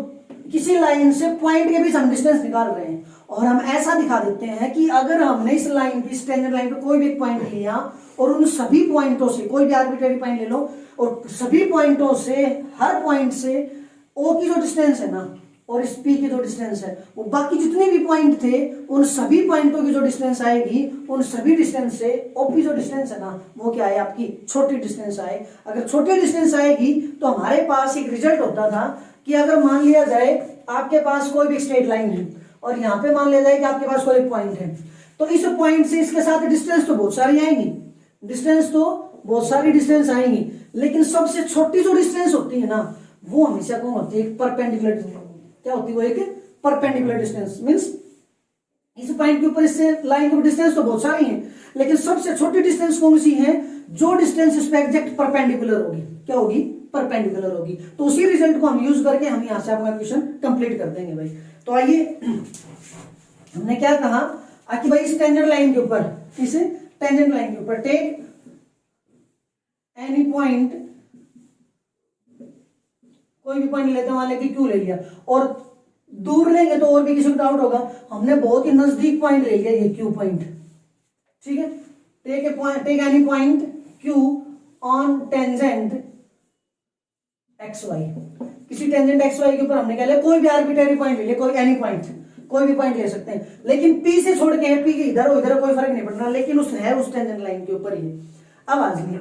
किसी लाइन से पॉइंट के बीच हम डिस्टेंस निकाल रहे हैं और हम ऐसा दिखा देते हैं कि अगर हमने इस लाइन पे, इस टेंजेंट लाइन पे कोई भी पॉइंट लिया और उन सभी पॉइंटों से कोई भी आर्बिट्रेरी पॉइंट ले लो और सभी पॉइंटों से, हर पॉइंट से ओ की जो डिस्टेंस है ना और इस पी की जो डिस्टेंस है, वो बाकी जितने भी पॉइंट थे उन सभी पॉइंटों की जो डिस्टेंस आएगी, उन सभी डिस्टेंस से ओपी जो डिस्टेंस है ना, वो क्या है, आपकी छोटी डिस्टेंस आए। अगर छोटी डिस्टेंस आएगी तो हमारे पास एक रिजल्ट होता था कि अगर मान लिया जाए आपके पास कोई भी स्ट्रेट लाइन है और यहाँ पे मान लिया जाए कि आपके पास कोई पॉइंट है, तो इस पॉइंट से इसके साथ डिस्टेंस तो बहुत सारी आएंगी, डिस्टेंस तो बहुत सारी डिस्टेंस आएंगी, लेकिन सबसे छोटी जो डिस्टेंस होती है ना, वो हमेशा कौन होती है, परपेंडिकुलर। क्या होती है वो, एक परपेंडिकुलर डिस्टेंस। मींस इस पॉइंट के ऊपर इससे लाइन की डिस्टेंस तो बहुत सारी है, लेकिन सबसे छोटी डिस्टेंस कौन सी है, जो डिस्टेंस इस पे एग्जैक्ट परपेंडिकुलर होगी। क्या होगी, परपेंडिकुलर होगी। तो उसी रिजल्ट को हम यूज करके हम यहां से आपका क्वेश्चन कंप्लीट कर देंगे भाई। तो आइए, हमने क्या कहा कि भाई इस टेंजेंट लाइन के ऊपर, इस टेंजेंट लाइन के ऊपर टेक एनी पॉइंट, कोई भी पॉइंट लेते हैं, मान लेके क्यू ले लिया, और दूर लेंगे तो और भी किसी को डाउट होगा, हमने बहुत ही नजदीक पॉइंट ले लिया, ये क्यू पॉइंट। ठीक है, take any point Q on tangent X Y. किसी टेंजेंट एक्स वाई के ऊपर हमने क्या लिया, कोई भी आर्बिट्रेरी पॉइंट ले लिया, कोई एनी पॉइंट, कोई भी पॉइंट ले सकते हैं, लेकिन पी से छोड़ के पी के इधर हो इधर कोई फर्क नहीं पड़ना, लेकिन उस टेंजेंट लाइन के ऊपर ही। अब आ जाइए,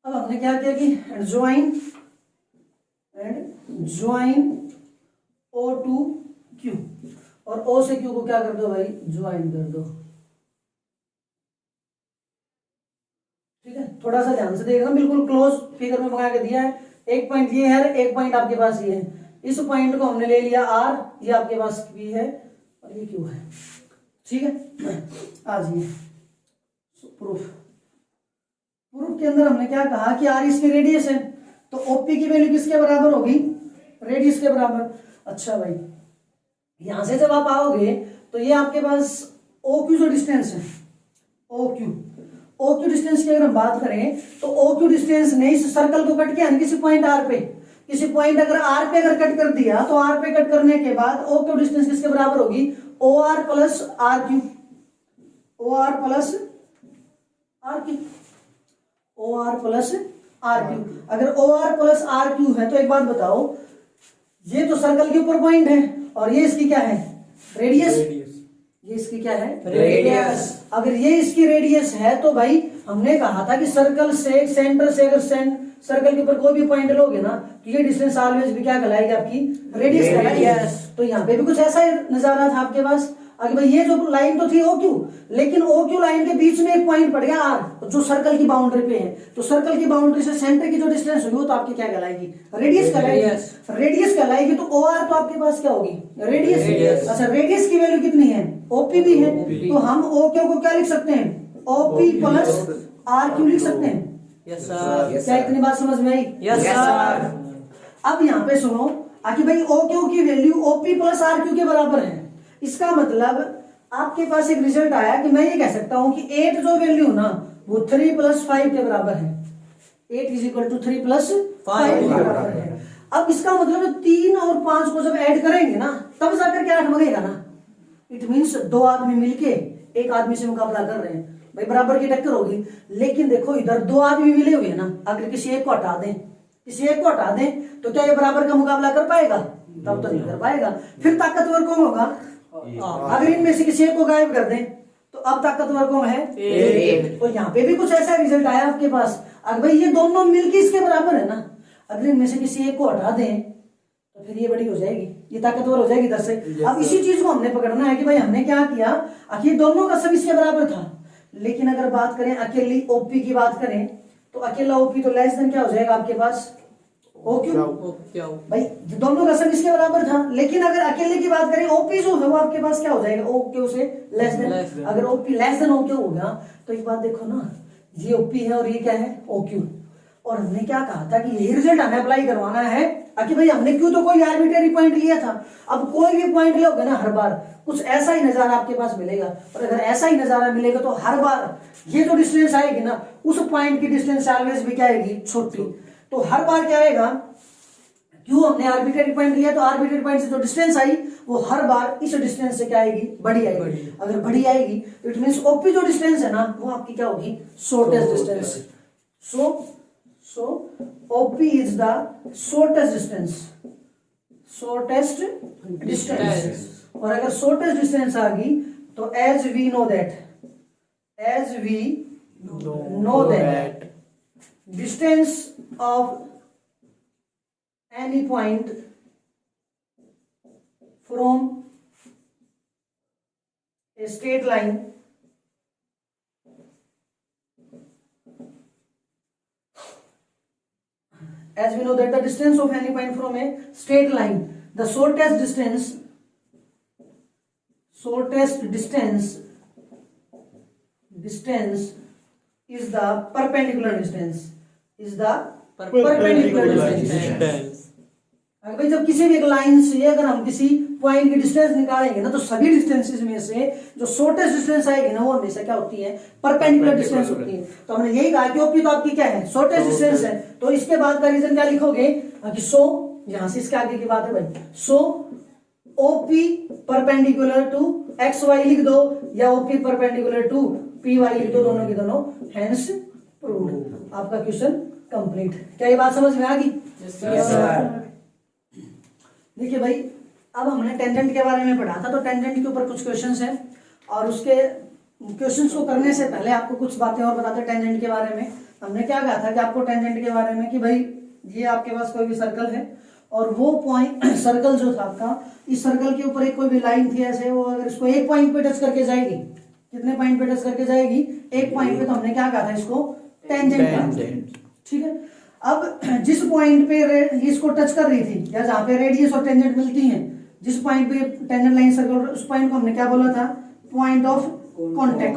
अब हमने क्या किया कि ज्वाइन O टू Q, और O से Q को क्या कर दो भाई, ज्वाइन कर दो। ठीक है, थोड़ा सा ध्यान से देखना, बिल्कुल क्लोज फिगर में बना के दिया है। एक पॉइंट ये है, एक पॉइंट आपके पास ये है, इस पॉइंट को हमने ले लिया R, ये आपके पास P है और ये Q है। ठीक है, आ जाइए प्रूफ के अंदर हमने क्या कहा कि R इसकी रेडियस है, तो OP की वैल्यू किसके बराबर होगी, रेडियस के बराबर। अच्छा भाई, यहां से जब आप आओगे तो ये आपके पास OQ जो डिस्टेंस है, OQ डिस्टेंस की अगर हम बात करें तो OQ डिस्टेंस ने इस सर्कल को कट किया किसी पॉइंट R पे, किसी पॉइंट अगर R पे अगर कट कर दिया तो R पे कट करने के बाद OQ डिस्टेंस किसके बराबर होगी, OR plus RQ, OR plus RQ, OR plus R Q. अगर O R plus R Q है तो एक बात बताओ, ये तो सर्कल के ऊपर पॉइंट है और ये इसकी क्या है, रेडियस। ये इसकी क्या है, रेडियस। अगर ये इसकी रेडियस है तो भाई हमने कहा था कि सर्कल से, सेंटर से अगर सर्कल के ऊपर कोई भी पॉइंट लोगे ना तो ये डिस्टेंस ऑलवेज भी क्या कहलाएगी, आपकी रेडियस कहलाएगी। तो यहाँ पे भी कुछ ऐसा ही नजारा था आपके पास। अगर भाई ये जो लाइन तो थी ओ क्यू, लेकिन ओ क्यू लाइन के बीच में एक पॉइंट पड़ गया आर जो सर्कल की बाउंड्री पे है, तो सर्कल की बाउंड्री से सेंटर की जो डिस्टेंस होगी वो तो आपकी क्या कहलाएगी, रेडियस कहलाएगी। रेडियस कहलाएगी तो ओ आर तो आपके पास क्या होगी, रेडियस। अच्छा, रेडियस की वैल्यू कितनी है, ओपी भी है, तो हम ओ क्यू को क्या लिख सकते हैं, ओपी प्लस आर क्यू लिख सकते हैं। Yes sir. क्या इतनी बात समझ में आई? Yes sir. अब यहाँ पे सुनो कि भाई ओ क्यू की value OP plus R Q के बराबर है। इसका मतलब आपके पास एक रिजल्ट आया कि मैं ये कह सकता हूं कि 8 जो वैल्यू ना वो 3 + 5 के बराबर है। 8 = 3 + 5 के बराबर है। अब इसका मतलब 3 और 5 को जब ऐड करेंगे ना तब जाकर के 8 बनेगा ना। इट मीन्स दो आदमी मिलके एक आदमी से मुकाबला कर रहे हैं, भाई बराबर की टक्कर होगी। लेकिन देखो इधर दो आदमी मिले हुए हैं ना, अगर किसी एक को हटा दें, किसी एक को हटा दें तो क्या ये बराबर का मुकाबला कर पाएगा? तब तो नहीं कर पाएगा। फिर ताकतवर कौन होगा? अगर इनमें से किसी एक को गायब कर दें तो अब ताकतवर कौन है? तो यहाँ पे भी कुछ ऐसा रिजल्ट आया आपके पास। अगर भाई ये दोनों मिलके इसके बराबर है ना, अगर इनमें से किसी एक को हटा दें तो फिर ये बड़ी हो जाएगी, ये ताकतवर हो जाएगी 10 से। अब इसी चीज को हमने पकड़ना है कि भाई हमने क्या किया, आखिर दोनों का सब इसके बराबर था। लेकिन अगर बात करें अकेली ओपी की बात करें तो अकेला ओपी तो लेस देन क्या हो जाएगा आपके पास, ओ क्यू। भाई दोनों का सम इसके बराबर था, लेकिन अगर अकेले की बात करें ओपी जो है वो आपके पास क्या हो जाएगा, ओ क्यू से लेस देन। अगर OP less than O Q हो गया तो एक बात देखो ना, ये ओपी है और ये क्या है, ओ क्यू। और हमने क्या कहा था कि यही रिजल्ट हमें अप्लाई करवाना है कि भाई हमने क्यों तो कोई आर्बिट्रेरी पॉइंट लिया था। अब कोई भी पॉइंट लोगे ना हर बार कुछ ऐसा ही नजारा आपके पास मिलेगा, और अगर ऐसा ही नजारा मिलेगा तो हर बार ये जो डिस्टेंस आएगी ना उस पॉइंट की डिस्टेंस ऑलवेज भी क्या आएगी, छोटी। तो हर बार क्या आएगा, क्यों हमने आर्बिट्रेरी पॉइंट लिया तो आर्बिट्रेरी पॉइंट से जो डिस्टेंस आई वो हर बार इस डिस्टेंस से क्या आएगी, बड़ी आएगी। अगर बड़ी आएगी तो इट मींस ओपी जो डिस्टेंस है ना वो आपकी क्या होगी, shortest distance. So OP is the shortest distance. और अगर शॉर्टेस्ट डिस्टेंस आ गई तो as we know that distance of any point from a straight line as we know that the distance of any point from a straight line, the shortest distance is the perpendicular distance, अगर भाई जब किसी भी एक लाइन से अगर हम किसी पॉइंट की डिस्टेंस निकालेंगे ना तो सभी डिस्टेंसेस में से जो शॉर्टेस्ट डिस्टेंस आएगी ना वो हमेशा क्या होती है, परपेंडिकुलर डिस्टेंस होती है। तो हमने यही कहा कि ओपी तो आपकी क्या है, शॉर्टेस्ट डिस्टेंस है। तो इसके बाद का रीजन क्या लिखोगे कि सो, यहां से इसके आगे की बात है भाई, so OP perpendicular to X Y लिख दो या OP perpendicular to P Y लिख दो, दोनों की दोनों, हैंस प्रूव्ड। आपका क्वेश्चन कंप्लीट। क्या ये बात समझ में आ गई? देखिए भाई अब हमने टेंजेंट के बारे में पढ़ा था, तो टेंजेंट के ऊपर कुछ क्वेश्चंस हैं और उसके क्वेश्चंस को करने से पहले आपको कुछ बातें और बताते हैं टेंजेंट के बारे में। हमने क्या कहा था कि आपको टेंजेंट के बारे में कि भाई ये आपके पास कोई भी सर्कल है और वो पॉइंट सर्कल जो था आपका, इस सर्कल के ऊपर एक कोई भी लाइन थी ऐसे, वो अगर इसको एक पॉइंट पे टच करके जाएगी, कितने पॉइंट पे टच करके जाएगी, एक पॉइंट पे, तो हमने क्या कहा था इसको टेंजेंट। ठीक है, अब जिस पॉइंट पे इसको टच कर रही थी या जहां पे रेडियस और टेंजेंट मिलती हैं, जिस पॉइंट पे टेंजेंट लाइन सर्कल, उस पॉइंट को हमने क्या बोला था, पॉइंट ऑफ कांटेक्ट।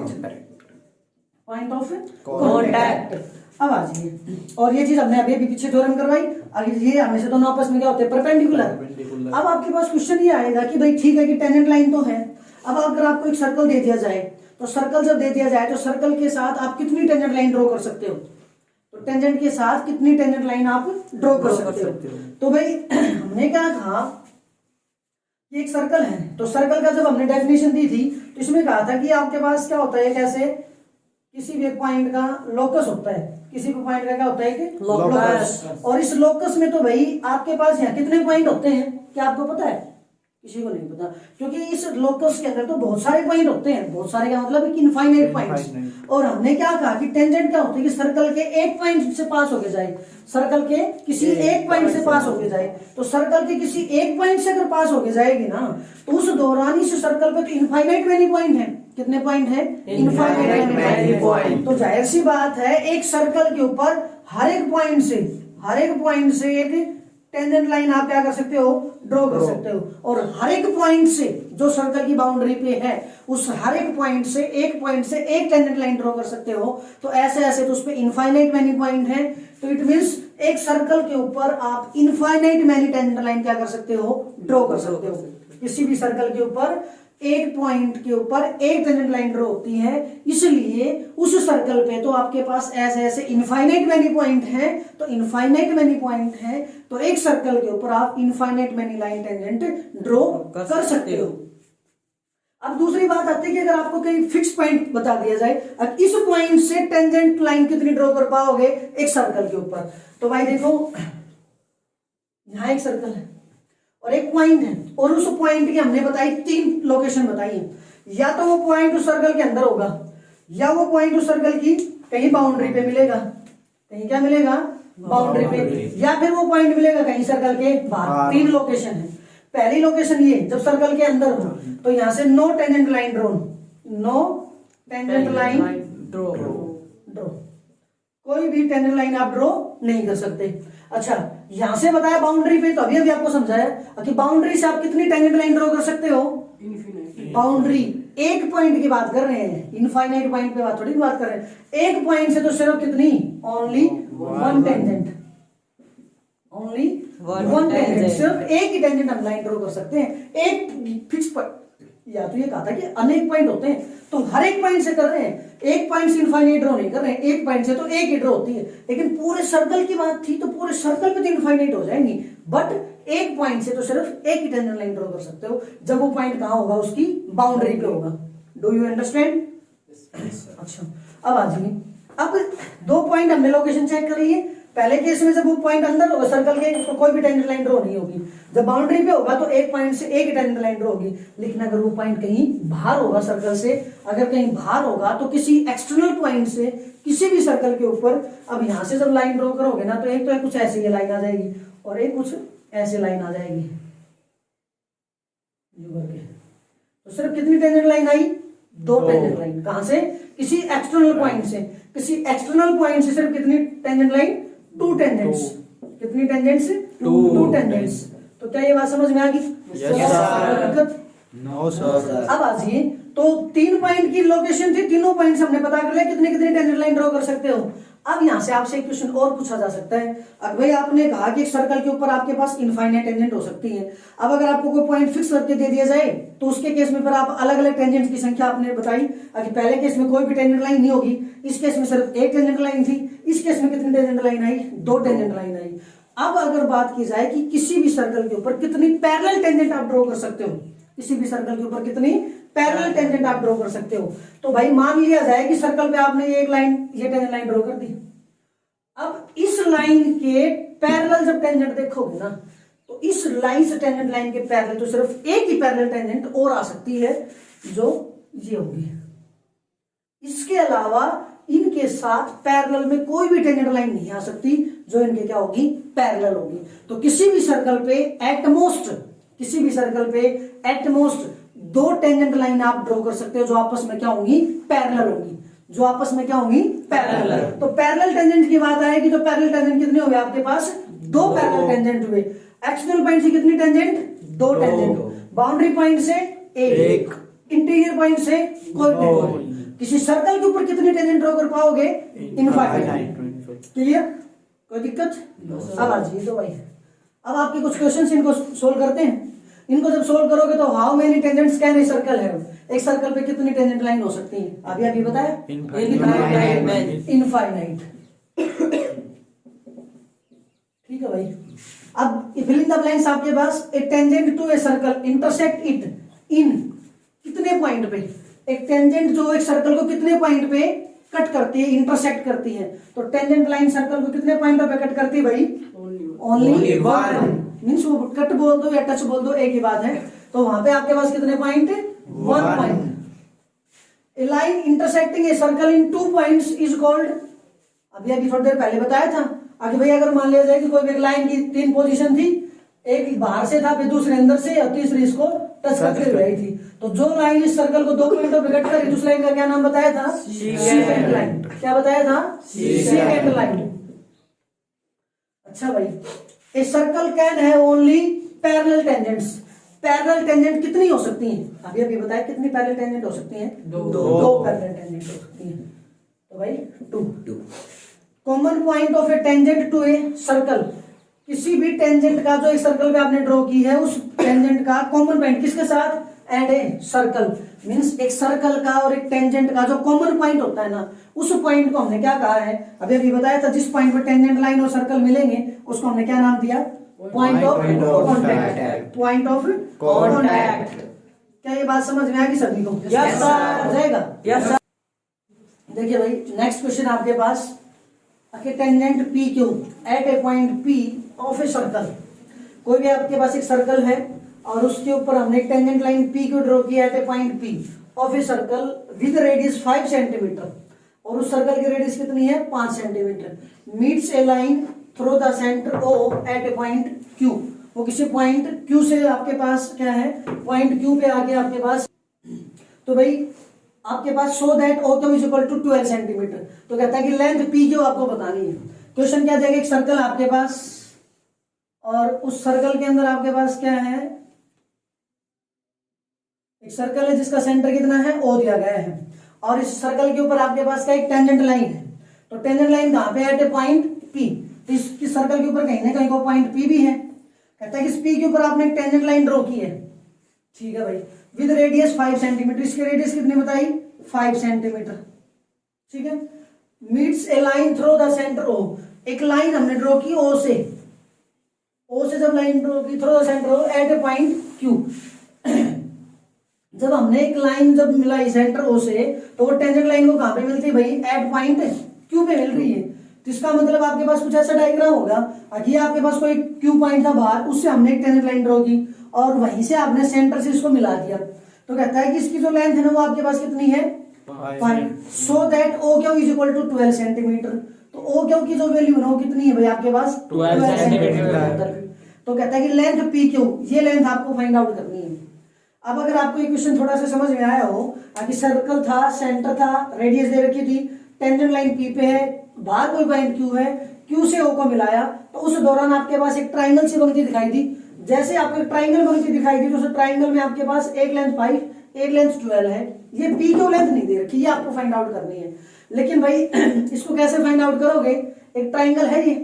अब आ जाइए, और ये चीज हमने अभी पीछे थ्योरम करवाई। आगे ये हमेशा दोनों आपस में क्या होते हैं, परपेंडिकुलर। अब आपके पास क्वेश्चन ये आएगा कि भाई ठीक है कि टेंजेंट लाइन तो है, अब अगर आपको एक सर्कल दे दिया जाए तो सर्कल जब दे दिया जाए तो सर्कल के साथ आप कितनी टेंजेंट लाइन ड्रॉ कर सकते हो, तो टेंजेंट के साथ कितनी टेंजेंट लाइन आप ड्रॉ कर सकते हो। तो भाई हमने क्या कहा, ये एक सर्कल है, तो सर्कल का जब हमने डेफिनेशन दी थी तो इसमें कहा था कि आपके पास क्या होता है, कैसे, किसी भी एक पॉइंट का लोकस होता है, किसी भी पॉइंट का क्या होता है कि लोकस। और इस लोकस में तो भाई आपके पास यहाँ कितने पॉइंट होते हैं, क्या आपको पता है? किसी को नहीं पता, क्योंकि इस लोकस के अंदर तो बहुत सारे पॉइंट होते हैं, बहुत सारे का मतलब इनफाइनाइट पॉइंट्स। और हमने क्या कहा कि टेंजेंट क्या होता है कि सर्कल के एक पॉइंट से पास होके जाए, सर्कल के किसी एक पॉइंट से पास होके जाए। तो सर्कल के किसी एक पॉइंट से अगर पास होके जाएगी ना, तो उस दौरान इस सर्कल पे तो इनफाइनाइट मैनी पॉइंट है। कितने पॉइट है? Infinite many point. तो जाहिर सी बात है एक सर्कल के ऊपर हर एक पॉइंट से एक टेंजेंट लाइन आप क्या कर सकते हो? ड्रॉ कर सकते हो। और हर एक पॉइंट से जो सर्कल की बाउंड्री पे है, उस हर एक पॉइंट से एक टेंजेंट लाइन ड्रॉ कर सकते हो। तो ऐसे तो उस पे इनफाइनाइट मैनी पॉइंट है। तो इट मींस एक सर्कल के ऊपर आप इनफाइनाइट मैनी टेंजेंट लाइन क्या कर सकते हो? ड्रॉ कर सकते हो। किसी भी सर्कल के ऊपर एक पॉइंट के ऊपर एक टेंजेंट लाइन ड्रॉ होती है, इसलिए उस सर्कल पे तो आपके पास ऐसे इनफाइनाइट मैनी पॉइंट है। तो इनफाइनाइट मैनी पॉइंट है तो एक सर्कल के ऊपर आप infinite many line tangent draw कर सकते हो। अब दूसरी बात आती है कि अगर आपको कहीं फिक्स पॉइंट बता दिया जाए, अब इस पॉइंट से टेंजेंट लाइन कितनी ड्रॉ कर पाओगे एक सर्कल के ऊपर? तो भाई देखो, यहां एक सर्कल है और एक पॉइंट है, और उस पॉइंट की हमने बताई 3 लोकेशन बताई है। या तो वो पॉइंट उस सर्कल के अंदर होगा, या वो पॉइंट उस सर्कल की कहीं बाउंड्री पे मिलेगा, कहीं क्या मिलेगा? बाउंड्री पे, या फिर वो पॉइंट मिलेगा कहीं सर्कल के बाहर। 3 लोकेशन है। पहली लोकेशन ये, जब सर्कल के अंदर हो तो यहां से नो टेंजेंट लाइन ड्रॉ, कोई भी टेंजेंट लाइन आप ड्रॉ नहीं कर सकते। अच्छा, यहां से बताया बाउंड्री पे, तो अभी आपको समझाया कि बाउंड्री से आप कितनी टेंजेंट लाइन ड्रॉ कर सकते हो? बाउंड्री एक पॉइंट की बात कर रहे हैं, इनफाइनाइट पॉइंट पे बात थोड़ी बात कर रहे हैं। एक पॉइंट से तो सिर्फ कितनी? Only one tangent, only one tangent, सिर्फ एक ही टेंजेंट हम लाइन ड्रॉ कर सकते हैं। एक फिक्स पॉइंट, या तो ये कहा था कि अनेक पॉइंट होते हैं, तो हर एक पॉइंट से कर रहे हैं, एक पॉइंट से इनफाइनाइट ड्रॉ नहीं कर रहे हैं, एक पॉइंट से तो एक ही ड्रॉ होती है। लेकिन पूरे सर्कल की बात थी तो पूरे सर्कल पे तो इनफाइनाइट हो जाएंगी, बट एक पॉइंट से तो सिर्फ एक ही टेंजेंट लाइन ड्रॉ कर सकते हो, जब वो पॉइंट कहां होगा? उसकी बाउंड्री पे होगा। Do you understand? अच्छा, अब आ जाइए। अब 2 पॉइंट हमने लोकेशन चेक कर लिए। पहले केस में जब वो पॉइंट अंदर होगा सर्कल के, तो कोई भी टेंजेंट लाइन ड्रॉ नहीं होगी। जब बाउंड्री पे होगा तो एक पॉइंट से एक टेंजेंट लाइन ड्रॉ होगी। लेकिन अगर वो पॉइंट कहीं बाहर होगा सर्कल से, अगर कहीं बाहर होगा तो किसी एक्सटर्नल पॉइंट से किसी भी सर्कल के ऊपर, अब यहां से जब लाइन ड्रॉ करोगे ना, तो एक तो कुछ ऐसी लाइन आ जाएगी और एक कुछ ऐसे लाइन आ जाएगी। तो सिर्फ कितनी टेंजेंट लाइन आई? 2 टेंजेंट लाइन। कहां से? किसी एक्सटर्नल पॉइंट से। किसी एक्सटर्नल पॉइंट से सिर्फ कितनी टेंजेंट लाइन? 2 टेंजेंट्स। कितनी टेंजेंट्स? 2 टेंजेंट्स। तो क्या ये बात समझ में आ गई? No sir. अब आ जाइए, तो 3 पॉइंट की लोकेशन थी, तीनों पॉइंट्स हमने पता कर लिया कितनी कितनी टेंजेंट लाइन ड्रॉ कर सकते हो। अब यहां से आपसे एक क्वेश्चन और पूछा जा सकता है। अब भाई आपने कहा कि एक सर्कल के ऊपर आपके पास इनफाइनाइट टेंजेंट हो सकती है। अब अगर आपको कोई पॉइंट फिक्स करके दे दिया जाए, तो उसके केस में फिर आप अलग अलग टेंजेंट की संख्या आपने बताई। अगर पहले केस में कोई भी टेंजेंट लाइन नहीं होगी, इस केस में सिर्फ एक टेंजेंट लाइन थी, इस केस में कितनी टेंजेंट लाइन आई? 2 टेंजेंट लाइन आई। अब अगर बात की जाए कि किसी भी सर्कल के ऊपर कितनी पैरेलल टेंजेंट आप ड्रॉ कर सकते हो, किसी भी सर्कल के ऊपर कितनी पैरेलल टेंजेंट आप ड्रॉ कर सकते हो, तो भाई मान लिया जाए कि सर्कल पे आपने ये एक लाइन, ये टेंजेंट लाइन ड्रॉ कर दी। अब इस लाइन के पैरेलल जब टेंजेंट देखोगे ना, तो इस लाइन से टेंजेंट लाइन के पैरेलल तो सिर्फ एक ही पैरेलल टेंजेंट और आ सकती है, जो ये होगी। इसके अलावा इनके साथ पैरेलल में कोई भी टेंजेंट लाइन नहीं आ सकती, जो इनके क्या होगी? पैरेलल होगी। तो किसी भी सर्कल पे एटमोस्ट, किसी भी सर्कल पे एटमोस्ट 2 टेंजेंट लाइन आप ड्रॉ कर सकते हो, जो आपस में क्या होंगी? पैरेलल होंगी, जो आपस में क्या होंगी? पैरेलल। तो पैरेलल टेंजेंट की बात आएगी तो पैरेलल टेंजेंट कितने हो गए आपके पास? 2 पैरेलल टेंजेंट हुए। एक्सटर्नल पॉइंट से कितनी टेंजेंट? 2 टेंजेंट। बाउंड्री पॉइंट से एक, इंटीरियर पॉइंट से कोई टेंजेंट। किसी सर्कल के ऊपर कितनी टेंजेंट ड्रॉ कर पाओगे? इनफाइनाइट। क्लियर? कोई दिक्कत? अब आ जाइए तो भाई, अब आपके कुछ क्वेश्चंस इनको सोल्व करते हैं। इनको जब सोल्व करोगे तो how many tangents can a circle have, एक सर्कल पे कितनी टेंजेंट लाइन हो सकती है? अभी बताया, इनफाइनाइट। ठीक है भाई। अब फिल इन द ब्लैंक्स आपके पास, a tangent to a circle intersect it in, कितने पॉइंट पे? एक टेंजेंट जो एक सर्कल को कितने पॉइंट पे कट करती है, इंटरसेक्ट करती है। तो टेंजेंट लाइन सर्कल को कितने पॉइंटों पे कट करती है भाई? Only one. मीन्स वो कट बोल दो या टच बोल दो, एक ही बात है। तो वहां पे आपके पास कितने point? 1 point. A line intersecting a circle in 2 points is called, अभी थोड़ी देर पहले बताया था। आगे भाई अगर मान लिया जाए कि कोई एक लाइन की 3 पोजीशन थी, एक बाहर से था, फिर दूसरे अंदर से, और तीसरी इसको टच करके रही थी, तो जो लाइन इस सर्कल को 2 पॉइंटों पे कट करी, उस लाइन का क्या नाम बताया था? Second line. क्या बताया था? Second line. अच्छा भाई, ए सर्कल कैन है only parallel tangents. Parallel tangent कितनी हो सकती हैं? अभी बताया कितनी पैरेलल टेंजेंट हो सकती हैं? 2 पैरेलल टेंजेंट हो सकती हैं। तो भाई 2। Common point of a tangent to a circle, किसी भी टेंजेंट का जो एक सर्कल पे आपने ड्रॉ की है, उस टेंजेंट का कॉमन पॉइंट किसके साथ? And a circle. मींस एक सर्कल का और एक टेंजेंट का जो कॉमन पॉइंट होता है ना, उस पॉइंट को हमने क्या कहा है? अभी बताया था, जिस पॉइंट पर टेंजेंट लाइन और सर्कल मिलेंगे उसको हमने क्या नाम दिया? Point of contact. Point of contact. क्या ये बात समझ में आएगी सभी को? Yes sir. हो जाएगा? Yes sir. देखिए भाई, नेक्स्ट क्वेश्चन आपके पास, tangent P Q at a point P of a circle. कोई भी आपके पास एक सर्कल है और उसके ऊपर हमने एक tangent line P Q draw किया at a point P of a circle with radius 5 centimetre, और उस सर्कल की रेडियस कितनी है? 5 centimetre. Meets a line through the centre O at a point Q. वो किसी पॉइंट क्यू से आपके पास क्या है? पॉइंट क्यू पे आके आपके पास, तो भाई आपके पास show that O Q is equal to 12 centimetre. तो कहता है कि लेंथ पी क्यू आपको बतानी है। क्वेश्चन क्या देगा? एक सर्कल आपके पास, और उस सर्कल के अंदर आपके पास क्या है? एक सर्कल है जिसका सेंटर कितना है? ओ दिया गया है, और इस सर्कल के ऊपर आपके पास क्या? एक टेंजेंट लाइन है। तो टेंजेंट लाइन कहां पे? Eight a point P. तो इस सर्कल के ऊपर कहीं ना कहीं को पॉइंट पी भी है। कहता है कि इस पी के ऊपर आपने एक टेंजेंट लाइन ड्रॉ की है, ठीक है भाई, विद रेडियस 5 सेंटीमीटर। इसकी रेडियस कितनी बताई? 5 सेंटीमीटर, ठीक है। Meets a line through the centre O. एक लाइन हमने ड्रॉ की ओ से, ओ से जब लाइन ड्रॉ की through the centre O at a point Q. जब हमने एक लाइन जब मिलाई सेंटर ओ से, तो वो टेंजेंट लाइन को कहां पे मिलती है भाई? एट पॉइंट क्यू पे मिल रही है। तो इसका मतलब आपके पास कुछ ऐसा डायग्राम होगा, अभी आपके पास कोई क्यू पॉइंट था बाहर, उससे हमने एक टेंजेंट लाइन ड्रॉ की और वहीं से आपने सेंटर से इसको मिला दिया। तो कहता है कि इसकी जो लेंथ है ना, वो आपके पास कितनी है? 5। So that O Q is equal to 12 centimetre. तो ओ क्यू की जो वैल्यू है वो कितनी है भाई आपके पास? 12 सेंटीमीटर। तो कहता है कि लेंथ पी क्यू, ये लेंथ आपको फाइंड आउट करनी है। अब अगर आपको ये क्वेश्चन थोड़ा सा समझ में आया हो, कि सर्कल था, सेंटर था, रेडियस दे रखी थी, टेंजेंट लाइन पी पे है, बाहर कोई पॉइंट क्यू है, क्यू से ओ को मिलाया, तो उस दौरान आपके पास एक ट्राइंगल सी बनती दिखाई दी। जैसे आपको एक ट्राइंगल बनती दिखाई दी, तो उस ट्राइंगल में आपके पास एक लेंथ 5, एक लेंथ 12 है। ये पी क्यू लेंथ नहीं दे रखी, ये आपको फाइंड आउट करनी है। लेकिन भाई इसको कैसे फाइंड आउट करोगे? एक ट्राइंगल है ये,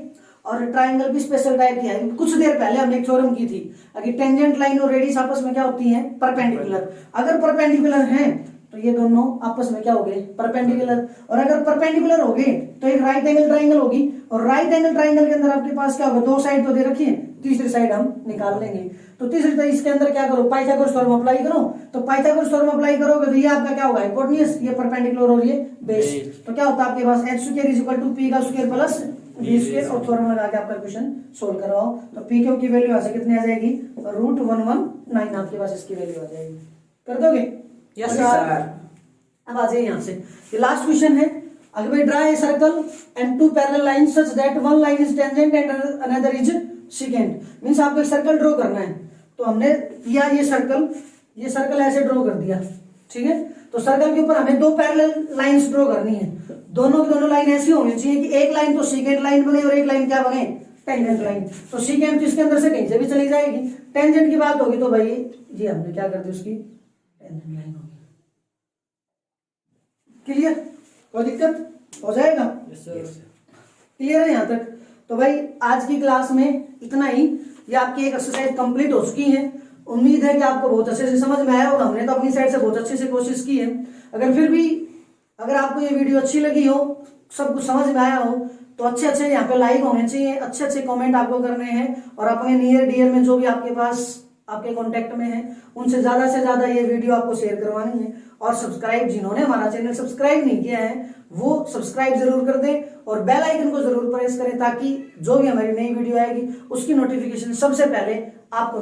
और ट्राइंगल भी स्पेशल टाइप की है। कुछ देर पहले हमने एक थ्योरम की थी, अगर टेंजेंट लाइन और रेडियस आपस में क्या होती हैं? परपेंडिकुलर। अगर परपेंडिकुलर हैं तो ये दोनों आपस में क्या हो गए? परपेंडिकुलर। और अगर परपेंडिकुलर हो गए तो एक राइट एंगल ट्राइंगल होगी, और राइट एंगल ट्राइंगल के अंदर आपके पास क्या होगा? 2 साइड तो दे रखी है, तीसरी साइड हम निकाल लेंगे। तो तीसरी तो इसके अंदर क्या करो? पाइथागोरस थ्योरम अप्लाई करो। तो पाइथागोरस थ्योरम अप्लाई करोगे तो ये आपका क्या होगा? हाइपोटेन्यूज, ये परपेंडिकुलर और ये बेस। तो क्या होता है आपके पास? h square is equal to p का स्क्वायर प्लस b स्क्वायर, और थ्योरम लगा के आपका क्वेश्चन सोल्व करवाओ। तो p क्यू की वैल्यू ऐसे कितनी आ जाएगी? √119 आपके पास इसकी वैल्यू आ जाएगी। कर दोगे? Yes sir. अब आ जाइए यहाँ से, ये लास्ट क्वेश्चन है। अगर we draw a circle and 2 parallel lines such that one line is tangent and another is secant, means आपको एक सर्कल ड्रॉ करना है। तो हमने किया ये सर्कल ऐसे ड्रॉ कर दिया, ठीक है। तो सर्कल के ऊपर हमें 2 पैरेलल लाइंस ड्रॉ करनी है। दोनों की दोनों लाइन ऐसी होनी चाहिए कि एक लाइन तो सेकेंड लाइन बने और एक लाइन क्या बने? Tangent line. तो सेकेंड तो इसके अंदर से कहीं से भी चली जाएगी। टेंजेंट की बात होगी तो भाई ये हमने क्या कर दी, उसकी टेंजेंट लाइन होगी। क्लियर? कोई दिक्कत हो जाएगा? क्लियर है यहाँ तक? तो भाई आज की क्लास में इतना ही। ये आपकी एक एक्सरसाइज कंप्लीट हो चुकी है। उम्मीद है कि आपको बहुत अच्छे से समझ में आया होगा। हमने तो अपनी साइड से बहुत अच्छे से कोशिश की है। अगर फिर भी अगर आपको ये वीडियो अच्छी लगी हो, सब कुछ समझ में आया हो, तो अच्छे यहाँ पे लाइक होने चाहिए, अच्छे कमेंट आपको करने हैं, और अपने नियर डियर में जो भी आपके पास आपके कांटेक्ट में हैं, उनसे ज्यादा से ज्यादा ये वीडियो आपको शेयर करवानी है। और सब्सक्राइब, जिन्होंने हमारा चैनल सब्सक्राइब नहीं किया है वो सब्सक्राइब जरूर कर दें और बेल आइकन को जरूर प्रेस करें, ताकि जो भी हमारी नई वीडियो आएगी उसकी नोटिफिकेशन सबसे पहले आपको